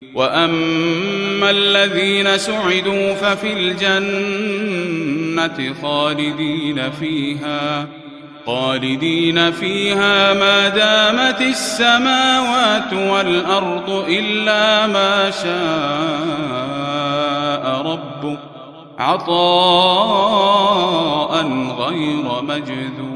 وَأَمَّا الَّذِينَ سُعِدُوا فَفِي الْجَنَّةِ خَالِدِينَ فِيهَا مَا دَامَتِ السَّمَاوَاتُ وَالْأَرْضُ إِلَّا مَا شَاءَ رَبُّكَ عَطَاءً غَيْرَ مَجْذُوذٍ.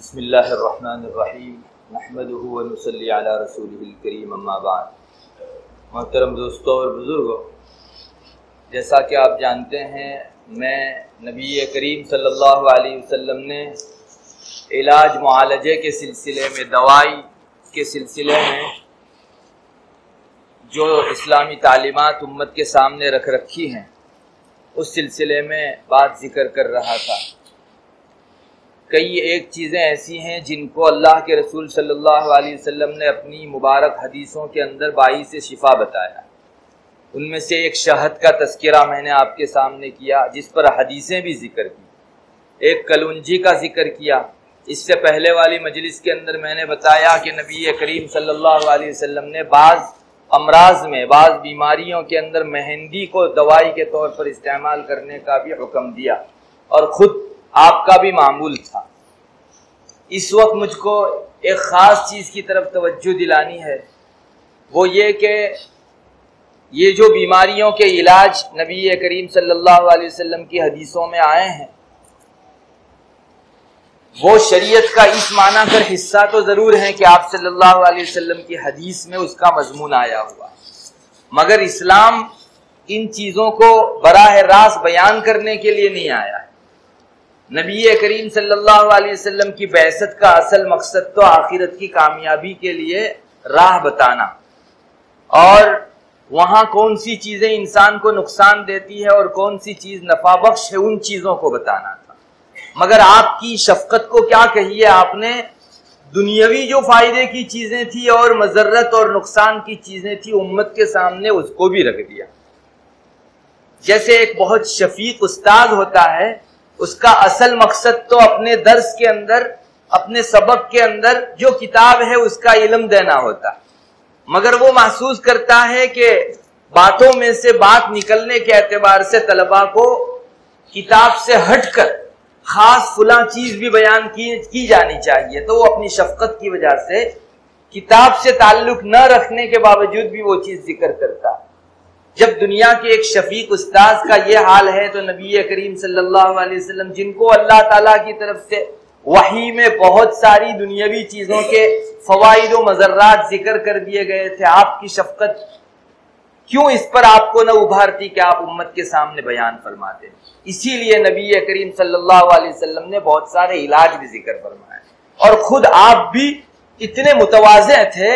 بسم اللہ الرحمن الرحیم نحمدہ ونصلی علی رسولہ الکریم اما بعد. محترم دوستوں اور بزرگوں، جیسا کہ آپ جانتے ہیں، میں نبی کریم صلی اللہ علیہ وسلم نے علاج معالجے کے سلسلے میں، دوائی کے سلسلے میں جو اسلامی تعلیمات امت کے سامنے رکھ رکھی ہیں، اس سلسلے میں بات ذکر کر رہا تھا. کئی ایک چیزیں ایسی ہیں جن کو اللہ کے رسول صلی اللہ علیہ وسلم نے اپنی مبارک حدیثوں کے اندر باعث شفا بتایا. ان میں سے ایک شہد کا تذکرہ میں نے آپ کے سامنے کیا، جس پر حدیثیں بھی ذکر کی. ایک کلونجی کا ذکر کیا. اس سے پہلے والی مجلس کے اندر میں نے بتایا کہ نبی کریم صلی اللہ علیہ وسلم نے بعض امراض میں، بعض بیماریوں کے اندر مہندی کو دوائی کے طور پر استعمال کرنے کا بھی حکم دیا، اور خود آپ کا بھی معمول تھا. اس وقت مجھ کو ایک خاص چیز کی طرف توجہ دلانی ہے، وہ یہ کہ یہ جو بیماریوں کے علاج نبی کریم صلی اللہ علیہ وسلم کی حدیثوں میں آئے ہیں، وہ شریعت کا اس معنی کر حصہ تو ضرور ہے کہ آپ صلی اللہ علیہ وسلم کی حدیث میں اس کا مضمون آیا ہوا، مگر اسلام ان چیزوں کو براہ راست بیان کرنے کے لیے نہیں آیا ہے. نبی کریم صلی اللہ علیہ وسلم کی بعثت کا اصل مقصد تو آخرت کی کامیابی کے لیے راہ بتانا، اور وہاں کون سی چیزیں انسان کو نقصان دیتی ہے اور کون سی چیز نفع بخش ہے، ان چیزوں کو بتانا تھا. مگر آپ کی شفقت کو کیا کہیے، آپ نے دنیاوی جو فائدے کی چیزیں تھی اور مضرت اور نقصان کی چیزیں تھی، امت کے سامنے اس کو بھی رکھ دیا. جیسے ایک بہت شفیق استاد ہوتا ہے، اس کا اصل مقصد تو اپنے درس کے اندر، اپنے سبق کے اندر جو کتاب ہے اس کا علم دینا ہوتا، مگر وہ محسوس کرتا ہے کہ باتوں میں سے بات نکلنے کے اعتبار سے طلباء کو کتاب سے ہٹ کر خاص فلاں چیز بھی بیان کی جانی چاہیے، تو وہ اپنی شفقت کی وجہ سے کتاب سے تعلق نہ رکھنے کے باوجود بھی وہ چیز ذکر کرتا ہے. جب دنیا کے ایک شفیق استاذ کا یہ حال ہے، تو نبی کریم صلی اللہ علیہ وسلم، جن کو اللہ تعالیٰ کی طرف سے وحی میں بہت ساری دنیاوی چیزوں کے فوائد و مضرات ذکر کر دیے گئے تھے، آپ کی شفقت کیوں اس پر آپ کو نہ ابھارتی کہ آپ امت کے سامنے بیان فرماتے؟ اسی لیے نبی کریم صلی اللہ علیہ وسلم نے بہت سارے علاج بھی ذکر فرمائے، اور خود آپ بھی اتنے متواضع تھے،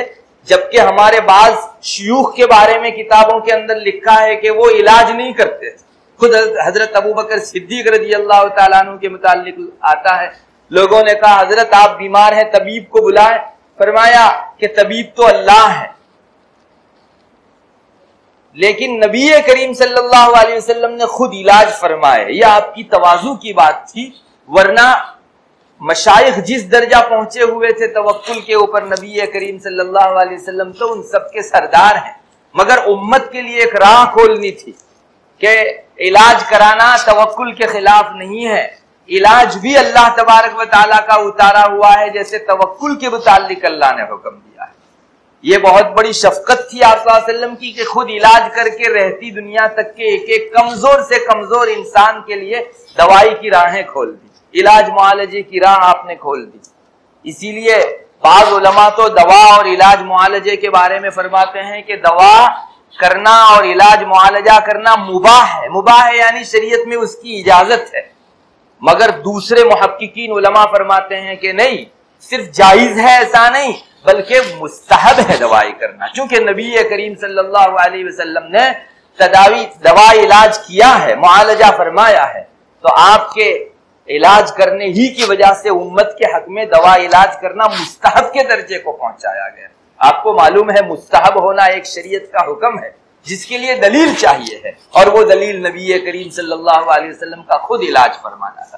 جبکہ ہمارے بعض شیوخ کے بارے میں کتابوں کے اندر لکھا ہے کہ وہ علاج نہیں کرتے تھے. خود حضرت ابوبکر صدیق رضی اللہ تعالیٰ عنہ کے متعلق آتا ہے، لوگوں نے کہا حضرت آپ بیمار ہیں، طبیب کو بلائیں. فرمایا کہ طبیب تو اللہ ہے، لیکن نبی کریم صلی اللہ علیہ وسلم نے خود علاج فرمائے. یہ آپ کی تواضع کی بات تھی، ورنہ مشائخ جس درجہ پہنچے ہوئے تھے توکل کے اوپر، نبی کریم صلی اللہ علیہ وسلم تو ان سب کے سردار ہیں، مگر امت کے لیے ایک راہ کھولنی تھی کہ علاج کرانا توکل کے خلاف نہیں ہے. علاج بھی اللہ تبارک و تعالیٰ کا اتارا ہوا ہے، جیسے توکل کے متعلق اللہ نے حکم دیا ہے. یہ بہت بڑی شفقت تھی آپ صلی اللہ علیہ وسلم کی کہ خود علاج کر کے رہتی دنیا تک کے ایک ایک کمزور سے کمزور انسان کے لیے دوائی کی راہیں کھول دی، علاج معالجے کی راہ آپ نے کھول دی. اسی لیے بعض علماء تو دوا اور علاج معالجے کے بارے میں فرماتے ہیں کہ دوا کرنا اور علاج معالجہ کرنا مباح ہے. مباح ہے یعنی شریعت میں اس کی اجازت ہے، مگر دوسرے محققین علماء فرماتے ہیں کہ نہیں، صرف جائز ہے ایسا نہیں، بلکہ مستحب ہے دوائی کرنا. چونکہ نبی کریم صلی اللہ علیہ وسلم نے دوا علاج کیا ہے، معالجہ فرمایا ہے، تو آپ کے علاج کرنے ہی کی وجہ سے امت کے حق میں دوا علاج کرنا مستحب کے درجے کو پہنچایا گیا. آپ کو معلوم ہے مستحب ہونا ایک شریعت کا حکم ہے جس کے لیے دلیل چاہیے ہے، اور وہ دلیل نبی کریم صلی اللہ علیہ وسلم کا خود علاج فرمانا تھا.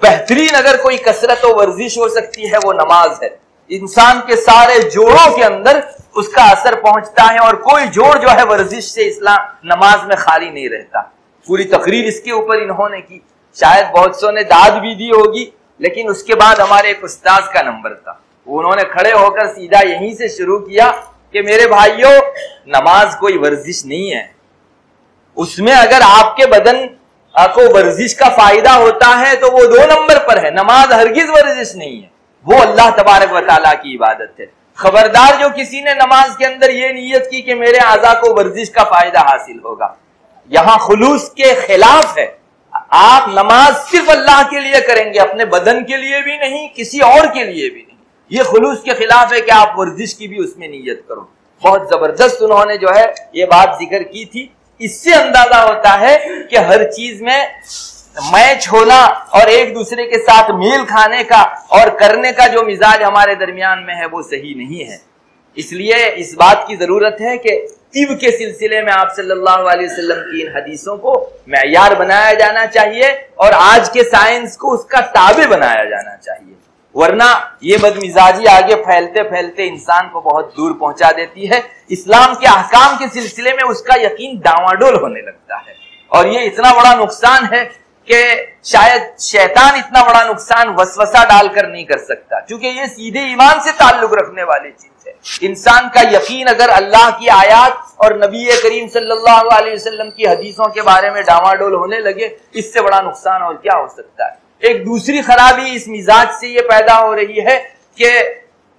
بہترین اگر کوئی کثرت و ورزش ہو سکتی ہے وہ نماز ہے. انسان کے سارے جوڑوں کے اندر اس کا اثر پہنچتا ہے اور کوئی جوڑ جو ہے ورزش سے اسلام نماز میں خالی نہیں رہتا. پوری تقریر اس کے اوپر انہوں نے کی, شاید بہت سو نے داد بھی دی ہوگی, لیکن اس کے بعد ہمارے ایک استاذ کا نمبر تھا, انہوں نے کھڑے ہو کر سیدھا یہیں سے شروع کیا کہ میرے بھائیوں نماز کوئی ورزش نہیں ہے, اس میں اگر آپ کے بدن کو ورزش کا فائدہ ہوتا ہے تو وہ 2 نمبر پر ہے, نماز ہرگز ورزش نہیں ہے, وہ اللہ تبارک و تعالیٰ کی عبادت ہے. خبردار جو کسی نے نماز کے اندر یہ نیت کی کہ میرے اعضاء کو ورزش کا فائدہ حاصل ہوگا, یہاں خلوص کے خلاف ہے. آپ نماز صرف اللہ کے لیے کریں گے, اپنے بدن کے لیے بھی نہیں, کسی اور کے لیے بھی نہیں. یہ خلوص کے خلاف ہے کہ آپ ورزش کی بھی اس میں نیت کرو. بہت زبردست انہوں نے جو ہے یہ بات ذکر کی تھی. اس سے اندازہ ہوتا ہے کہ ہر چیز میں میچ ہونا اور ایک دوسرے کے ساتھ میل کھانے کا اور کرنے کا جو مزاج ہمارے درمیان میں ہے وہ صحیح نہیں ہے. اس لیے اس بات کی ضرورت ہے کہ طب کے سلسلے میں آپ صلی اللہ علیہ وسلم کی ان حدیثوں کو معیار بنایا جانا چاہیے اور آج کے سائنس کو اس کا تابع بنایا جانا چاہیے, ورنہ یہ بدمزاجی آگے پھیلتے پھیلتے انسان کو بہت دور پہنچا دیتی ہے. اسلام کے احکام کے سلسلے میں اس کا یقین ڈاواڈول ہونے لگتا ہے, اور یہ اتنا بڑا نقصان ہے کہ شاید شیطان اتنا بڑا نقصان وسوسہ ڈال کر نہیں کر سکتا, کیونکہ یہ سیدھے ایمان سے تعلق رکھنے والی چیز ہے. انسان کا یقین اگر اللہ کی آیات اور نبی کریم صلی اللہ علیہ وسلم کی حدیثوں کے بارے میں ڈاواڈول ہونے لگے, اس سے بڑا نقصان اور کیا ہو سکتا ہے. ایک دوسری خرابی اس مزاج سے یہ پیدا ہو رہی ہے کہ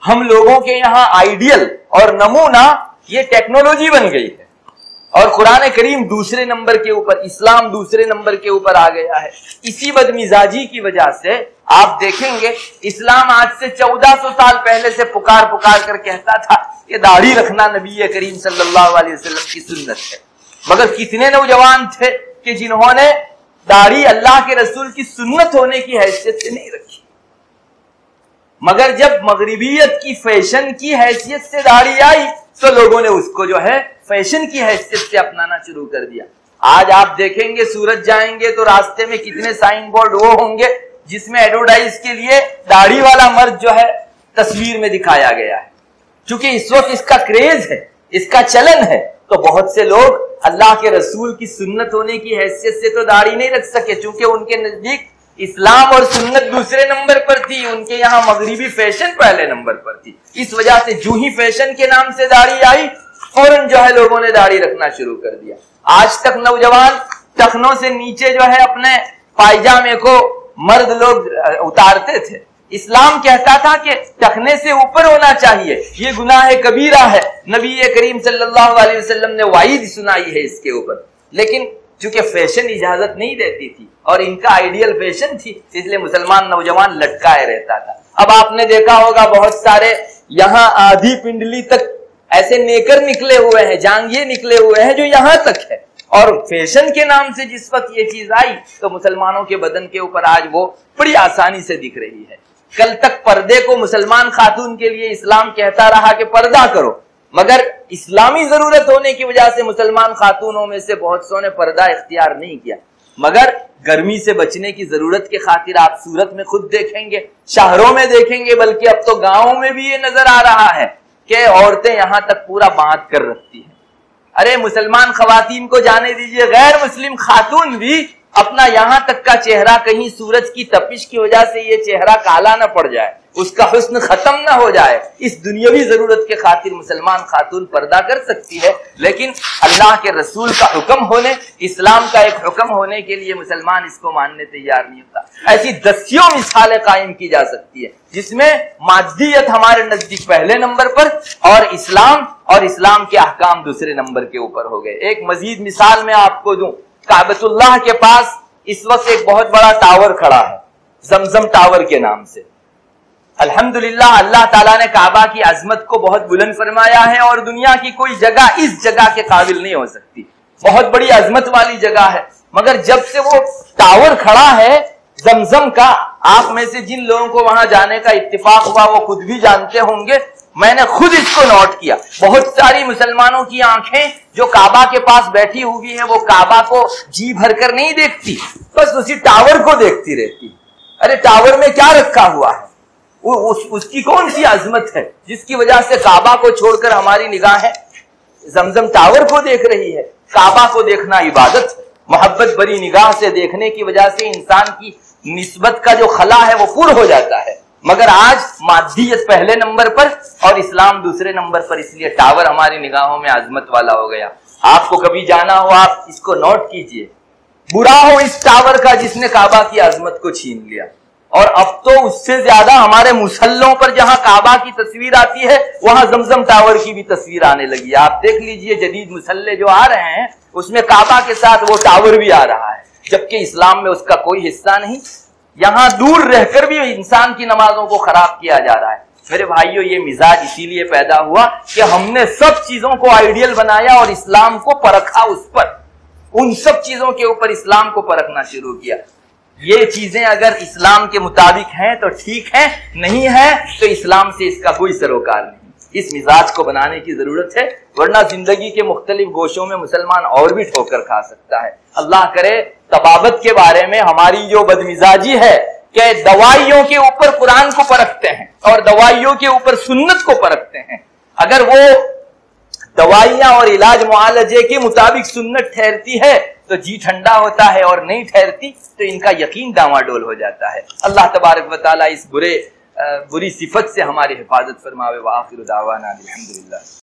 ہم لوگوں کے یہاں آئیڈیل اور نمونہ یہ ٹیکنالوجی بن گئی ہے, اور قرآن کریم دوسرے نمبر کے اوپر, اسلام دوسرے نمبر کے اوپر آ گیا ہے. اسی بدمزاجی کی وجہ سے آپ دیکھیں گے اسلام آج سے 1400 سال پہلے سے پکار کر کہتا تھا کہ داڑھی رکھنا نبی کریم صلی اللہ علیہ وسلم کی سنت ہے, مگر کتنے نوجوان تھے کہ جنہوں نے داڑھی اللہ کے رسول کی سنت ہونے کی حیثیت سے نہیں رکھی, مگر جب مغربیت کی فیشن کی حیثیت سے داڑھی آئی تو لوگوں نے اس کو جو ہے فیشن کی حیثیت سے اپنانا شروع کر دیا. آج آپ دیکھیں گے سورت جائیں گے تو راستے میں کتنے سائن بورڈ وہ ہوں گے جس میں ایڈورٹائز کے لیے داڑھی والا مرد جو ہے تصویر میں دکھایا گیا ہے. چونکہ اس وقت اس کا کریز ہے, اس کا چلن ہے, تو بہت سے لوگ اللہ کے رسول کی سنت ہونے کی حیثیت سے تو داڑھی نہیں رکھ سکے, چونکہ ان کے نزدیک اسلام اور سنت دوسرے نمبر پر تھی, ان کے یہاں مغربی فیشن پہلے نمبر پر تھی. اس وجہ سے جو ہی فیشن کے نام سے داڑھی آئی فوراً جو ہے لوگوں نے داڑھی رکھنا شروع کر دیا. آج تک نوجوان ٹخنوں سے نیچے جو ہے اپنے پائجامے کو مرد لوگ اتارتے تھے. اسلام کہتا تھا کہ ٹخنے سے اوپر ہونا چاہیے, یہ گناہ کبیرہ ہے. نبی کریم صلی اللہ علیہ وسلم نے وعید سنائی ہے اس کے اوپر, لیکن چونکہ فیشن اجازت نہیں دیتی تھی اور ان کا آئیڈیل فیشن تھی, اس لیے مسلمان نوجوان لٹکائے رہتا تھا. اب آپ نے دیکھا ہوگا بہت سارے یہاں آدھی پنڈلی تک ایسے نیکر نکلے ہوئے ہیں, جانگیے نکلے ہوئے ہیں جو یہاں تک ہے, اور فیشن کے نام سے جس وقت یہ چیز آئی تو مسلمانوں کے بدن کے اوپر آج وہ بڑی آسانی سے دکھ رہی ہے. کل تک پردے کو مسلمان خاتون کے لیے اسلام کہتا رہا کہ پردہ کرو, مگر اسلامی ضرورت ہونے کی وجہ سے مسلمان خاتونوں میں سے بہت سو نے پردہ اختیار نہیں کیا. مگر گرمی سے بچنے کی ضرورت کے خاطر آپ صورت میں خود دیکھیں گے, شہروں میں دیکھیں گے, بلکہ اب تو گاؤں میں بھی یہ نظر آ رہا ہے کہ عورتیں یہاں تک پورا باندھ کر رکھتی ہیں. ارے مسلمان خواتین کو جانے دیجئے, غیر مسلم خاتون بھی اپنا یہاں تک کا چہرہ, کہیں سورج کی تپش کی وجہ سے یہ چہرہ کالا نہ پڑ جائے, اس کا حسن ختم نہ ہو جائے, اس دنیاوی ضرورت کے خاطر مسلمان خاتون پردہ کر سکتی ہے. لیکن اللہ کے رسول کا حکم ہونے, اسلام کا ایک حکم ہونے کے لیے مسلمان اس کو ماننے تیار نہیں ہوتا. ایسی دسیوں مثالیں قائم کی جا سکتی ہے جس میں مادیت ہمارے نزدیک پہلے نمبر پر اور اسلام کے احکام دوسرے نمبر کے اوپر ہو گئے. ایک مزید مثال میں آپ کو دوں, کعبۃ اللہ کے پاس اس وقت ایک بہت بڑا ٹاور کھڑا ہے, زمزم ٹاور کے نام سے. الحمدللہ اللہ تعالیٰ نے کعبہ کی عظمت کو بہت بلند فرمایا ہے, اور دنیا کی کوئی جگہ اس جگہ کے قابل نہیں ہو سکتی. بہت بڑی عظمت والی جگہ ہے, مگر جب سے وہ ٹاور کھڑا ہے زمزم کا, آپ میں سے جن لوگوں کو وہاں جانے کا اتفاق ہوا وہ خود بھی جانتے ہوں گے, میں نے خود اس کو نوٹ کیا. بہت ساری مسلمانوں کی آنکھیں جو کعبہ کے پاس بیٹھی ہوئی ہیں وہ کعبہ کو جی بھر کر نہیں دیکھتی, بس اسی ٹاور کو دیکھتی رہتی. ارے ٹاور میں کیا رکھا ہوا ہے؟ اس کی کون سی عظمت ہے جس کی وجہ سے کعبہ کو چھوڑ کر ہماری نگاہیں زمزم ٹاور کو دیکھ رہی ہے؟ کعبہ کو دیکھنا عبادت ہے، محبت بری نگاہ سے دیکھنے کی وجہ سے انسان کی نسبت کا جو خلا ہے وہ پور ہو جاتا ہے۔ مگر آج مادیت پہلے نمبر پر اور اسلام دوسرے نمبر پر، اس لیے ٹاور ہماری نگاہوں میں عظمت والا ہو گیا۔ آپ کو کبھی جانا ہو آپ اس کو نوٹ کیجئے، برا ہو اس ٹاور کا جس نے کعبہ کی عظمت کو چھین لیا۔ اور اب تو اس سے زیادہ ہمارے مسلوں پر جہاں کعبہ کی تصویر آتی ہے وہاں زمزم ٹاور کی بھی تصویر آنے لگی ہے۔ آپ دیکھ لیجئے جدید مسلے جو آ رہے ہیں اس میں کعبہ کے ساتھ وہ ٹاور بھی آ رہا ہے، جبکہ اسلام میں اس کا کوئی حصہ نہیں۔ یہاں دور رہ کر بھی انسان کی نمازوں کو خراب کیا جا رہا ہے۔ میرے بھائیوں، یہ مزاج اسی لیے پیدا ہوا کہ ہم نے سب چیزوں کو آئیڈیل بنایا اور اسلام کو پرکھا، اس پر ان سب چیزوں کے اوپر اسلام کو پرکھنا شروع کیا۔ یہ چیزیں اگر اسلام کے مطابق ہیں تو ٹھیک ہے، نہیں ہے تو اسلام سے اس کا کوئی سروکار نہیں۔ اس مزاج کو بنانے کی ضرورت ہے، ورنہ زندگی کے مختلف گوشوں میں مسلمان اور بھی ٹھوکر کھا سکتا ہے۔ اللہ کرے طبابت کے بارے میں ہماری جو بدمزاجی ہے کہ دوائیوں کے اوپر قرآن کو پرکھتے ہیں اور دوائیوں کے اوپر سنت کو پرکھتے ہیں، اگر وہ دوائیاں اور علاج معالجے کے مطابق سنت ٹھہرتی ہے تو جی ٹھنڈا ہوتا ہے، اور نہیں ٹھہرتی تو ان کا یقین ڈاواڈول ہو جاتا ہے۔ اللہ تبارک و تعالیٰ اس بری صفت سے ہماری حفاظت فرماوے۔ وآخر دعوانا الحمدللہ۔